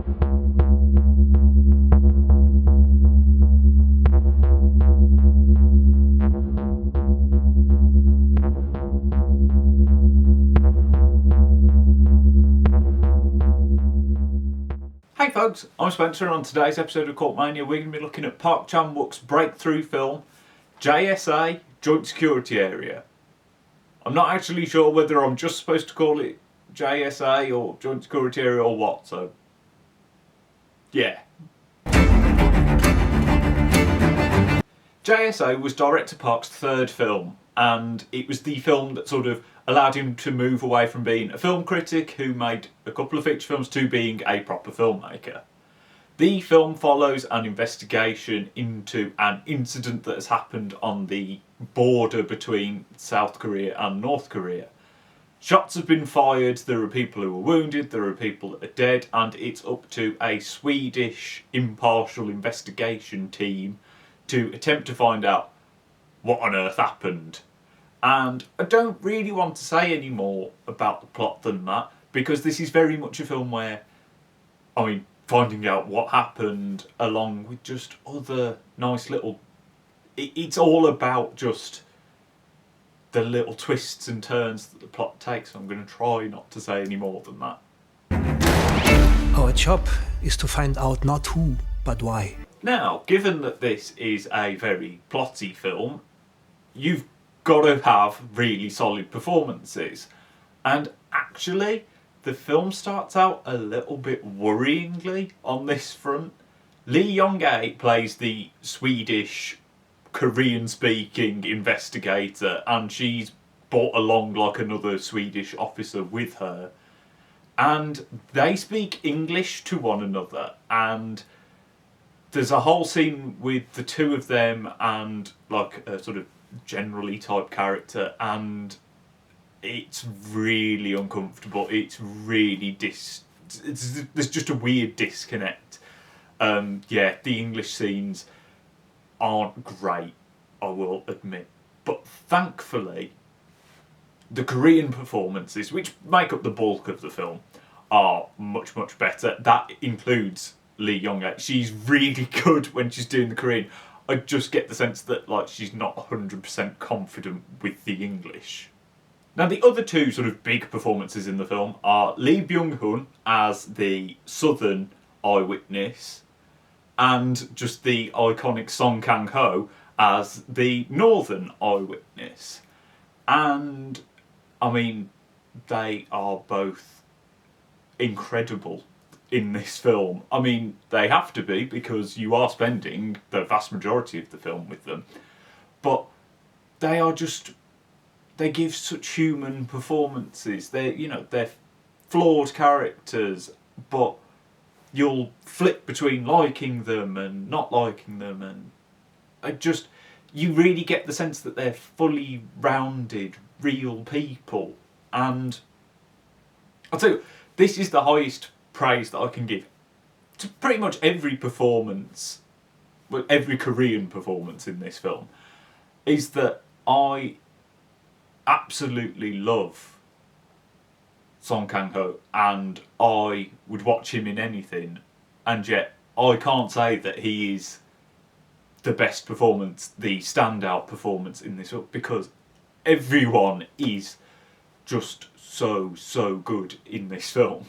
Hey folks, I'm Spencer, and on today's episode of Cult Mania we're going to be looking at Park Chan-Wook's breakthrough film, JSA Joint Security Area. I'm not actually sure whether I'm just supposed to call it JSA or Joint Security Area or what, so yeah. JSA was Director Park's third film, and it was the film that sort of allowed him to move away from being a film critic who made a couple of feature films to being a proper filmmaker. The film follows an investigation into an incident that has happened on the border between South Korea and North Korea. Shots have been fired, there are people who are wounded, there are people that are dead, and it's up to a Swedish impartial investigation team to attempt to find out what on earth happened. And I don't really want to say any more about the plot than that, because this is very much a film where, finding out what happened along with just other nice little... It's all about just the little twists and turns that the plot takes. I'm going to try not to say any more than that. Our job is to find out not who, but why. Now, given that this is a very plotty film, you've got to have really solid performances. And actually, the film starts out a little bit worryingly on this front. Lee Young-ae plays the Swedish, Korean-speaking investigator, and she's brought along like another Swedish officer with her. And they speak English to one another, and there's a whole scene with the two of them and like a sort of generally type character, and it's really uncomfortable. It's really there's just a weird disconnect. The English scenes aren't great, I will admit, but thankfully the Korean performances, which make up the bulk of the film, are much better. That includes Lee Young-ae. She's really good when she's doing the Korean. I just get the sense that she's not 100% confident with the English. Now, the other two sort of big performances in the film are Lee Byung-hun as the southern eyewitness and just the iconic Song Kang-Ho as the northern eyewitness. And, they are both incredible in this film. They have to be, because you are spending the vast majority of the film with them. But they give such human performances. They're flawed characters, but you'll flip between liking them and not liking them, and you really get the sense that they're fully rounded, real people. And I'll tell you, this is the highest praise that I can give to pretty much every performance, every Korean performance in this film, is that I absolutely love Song Kang-Ho, and I would watch him in anything, and yet I can't say that he is the best performance, the standout performance in this film, because everyone is just so good in this film.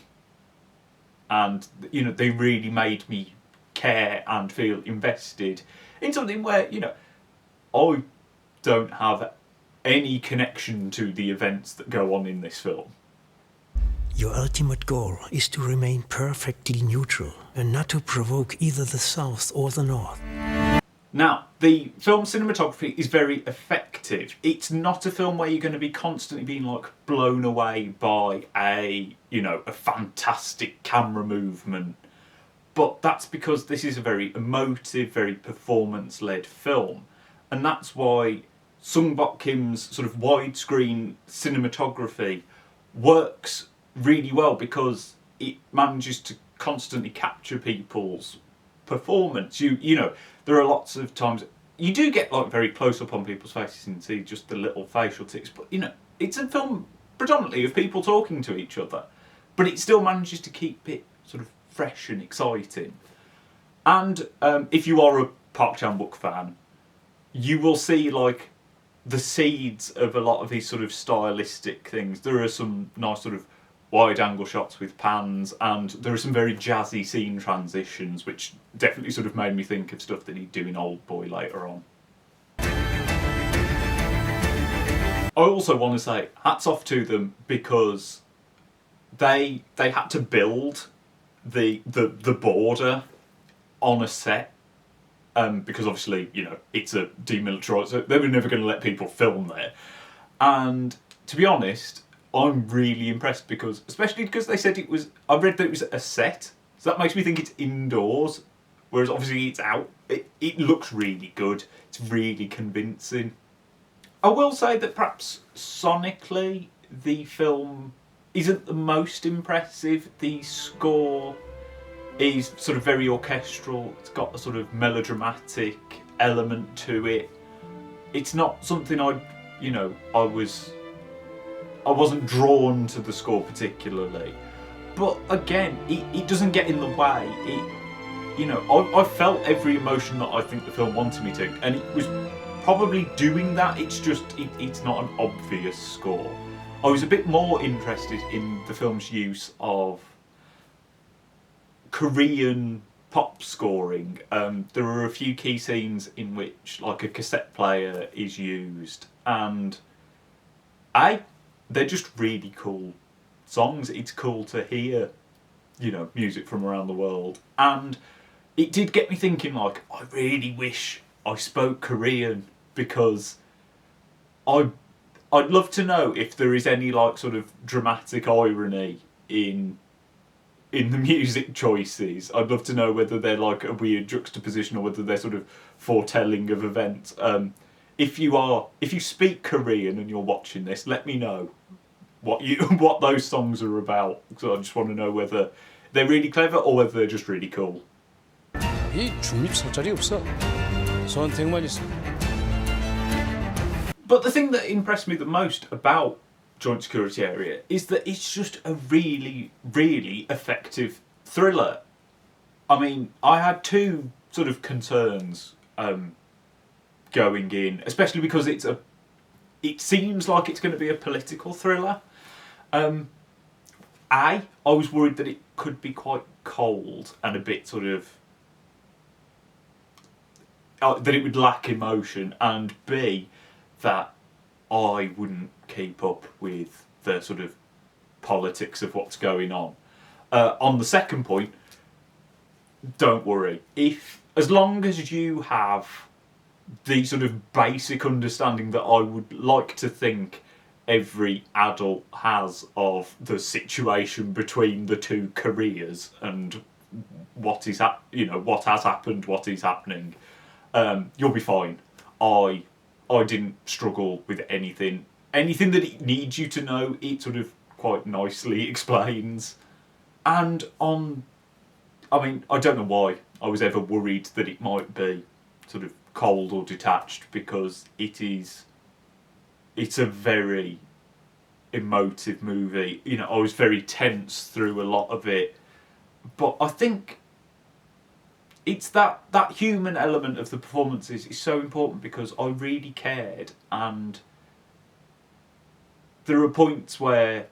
And, they really made me care and feel invested in something where, I don't have any connection to the events that go on in this film. Your ultimate goal is to remain perfectly neutral and not to provoke either the South or the North. Now, the film cinematography is very effective. It's not a film where you're going to be constantly being blown away by a fantastic camera movement. But that's because this is a very emotive, very performance-led film. And that's why Sung Bok Kim's sort of widescreen cinematography works really well, because it manages to constantly capture people's performance. There are lots of times you do get very close up on people's faces and see just the little facial tics, but it's a film predominantly of people talking to each other, but it still manages to keep it sort of fresh and exciting. And if you are a Park Chan-Wook fan, you will see like the seeds of a lot of these sort of stylistic things. There are some nice sort of wide angle shots with pans, and there are some very jazzy scene transitions, which definitely sort of made me think of stuff that he'd do in Old Boy later on. I also want to say hats off to them, because they had to build the border on a set. Because obviously, you know, it's a demilitarised, so they were never going to let people film there. And to be honest, I'm really impressed, especially because they said I read that it was a set, so that makes me think it's indoors, whereas obviously it's out. It looks really good, it's really convincing. I will say that perhaps sonically, the film isn't the most impressive. The score is sort of very orchestral. It's got a sort of melodramatic element to it. It's not something I wasn't drawn to the score particularly. But again, it doesn't get in the way. I felt every emotion that I think the film wanted me to, and it was probably doing that. It's just it's not an obvious score. I was a bit more interested in the film's use of Korean pop scoring. There are a few key scenes in which like a cassette player is used, and they're just really cool songs. It's cool to hear, music from around the world, and it did get me thinking, like, I really wish I spoke Korean, because I'd love to know if there is any like sort of dramatic irony in the music choices. I'd love to know whether they're like a weird juxtaposition, or whether they're sort of foretelling of events. If you speak Korean and you're watching this, let me know what those songs are about. So I just want to know whether they're really clever or whether they're just really cool. 이 중립 설 자리 없어. 선택만 있어. But the thing that impressed me the most about Joint Security Area is that it's just a really, really effective thriller. I mean, I had two sort of concerns going in, especially because it seems like it's going to be a political thriller. I was worried that it could be quite cold and a bit sort of that it would lack emotion, and B, that I wouldn't keep up with the sort of politics of what's going on. On the second point, don't worry. As long as you have the sort of basic understanding that I would like to think every adult has of the situation between the two Koreas and what has happened, what is happening, you'll be fine. I didn't struggle with anything that it needs you to know. It sort of quite nicely explains. And I don't know why I was ever worried that it might be sort of cold or detached, because it's a very emotive movie. I was very tense through a lot of it, but I think it's that human element of the performances is so important, because I really cared, and there are points where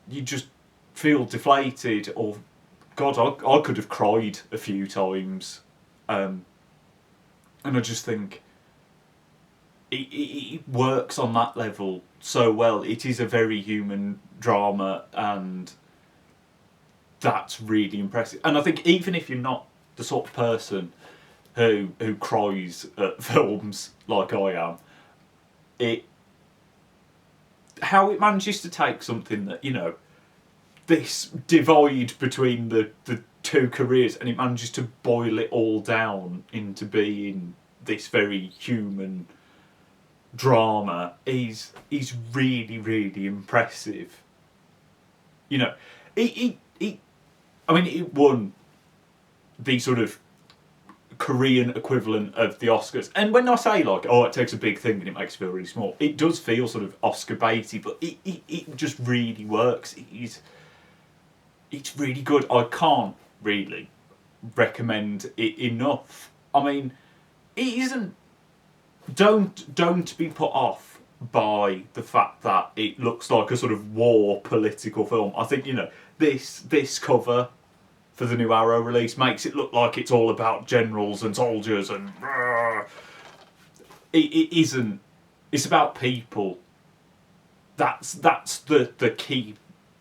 you just feel deflated, or God, I could have cried a few times, and I just think it works on that level so well. It is a very human drama, and that's really impressive. And I think even if you're not the sort of person who cries at films like I am, how it manages to take something that, this divide between the two careers, and it manages to boil it all down into being this very human drama is really, really impressive. It won the sort of Korean equivalent of the Oscars. And when I say like, it takes a big thing and it makes it feel really small, it does feel sort of Oscar baity, but it just really works. it's really good. I can't really recommend it enough. I mean, it isn't. Don't be put off by the fact that it looks like a sort of war political film. I think, you know, this cover for the new Arrow release makes it look like it's all about generals and soldiers and it isn't. It's about people. That's the key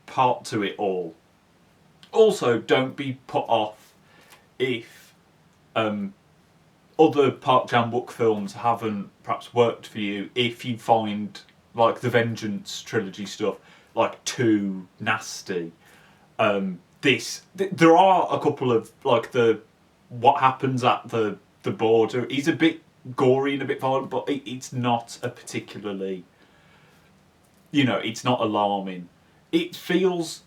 part to it all. Also, don't be put off if other Park Chan-Wook films haven't perhaps worked for you, if you find like the Vengeance trilogy stuff like too nasty. There are a couple of like what happens at the border is a bit gory and a bit violent, but it's not a particularly, you know, it's not alarming. It feels,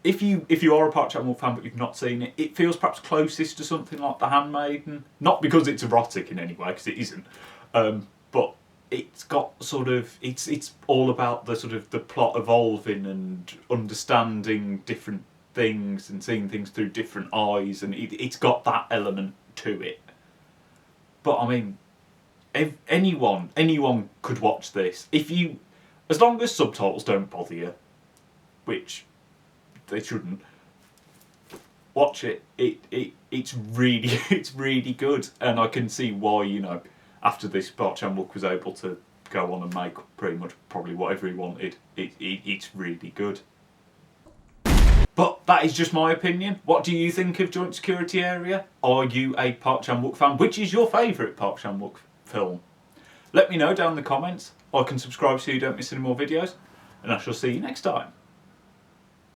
if you are a Park Chan-Wook fan but you've not seen it, it feels perhaps closest to something like The Handmaiden. Not because it's erotic in any way, because it isn't, but it's got sort of, it's all about the sort of the plot evolving and understanding different things and seeing things through different eyes, and it's got that element to it. But I mean, if anyone could watch this as long as subtitles don't bother you, which they shouldn't. Watch it. It's really good, and I can see why, you know, after this, Park Chan-Wook was able to go on and make pretty much probably whatever he wanted. It's really good. But that is just my opinion. What do you think of Joint Security Area? Are you a Park Chan-Wook fan? Which is your favourite Park Chan-Wook film? Let me know down in the comments. Like and subscribe so you don't miss any more videos. And I shall see you next time.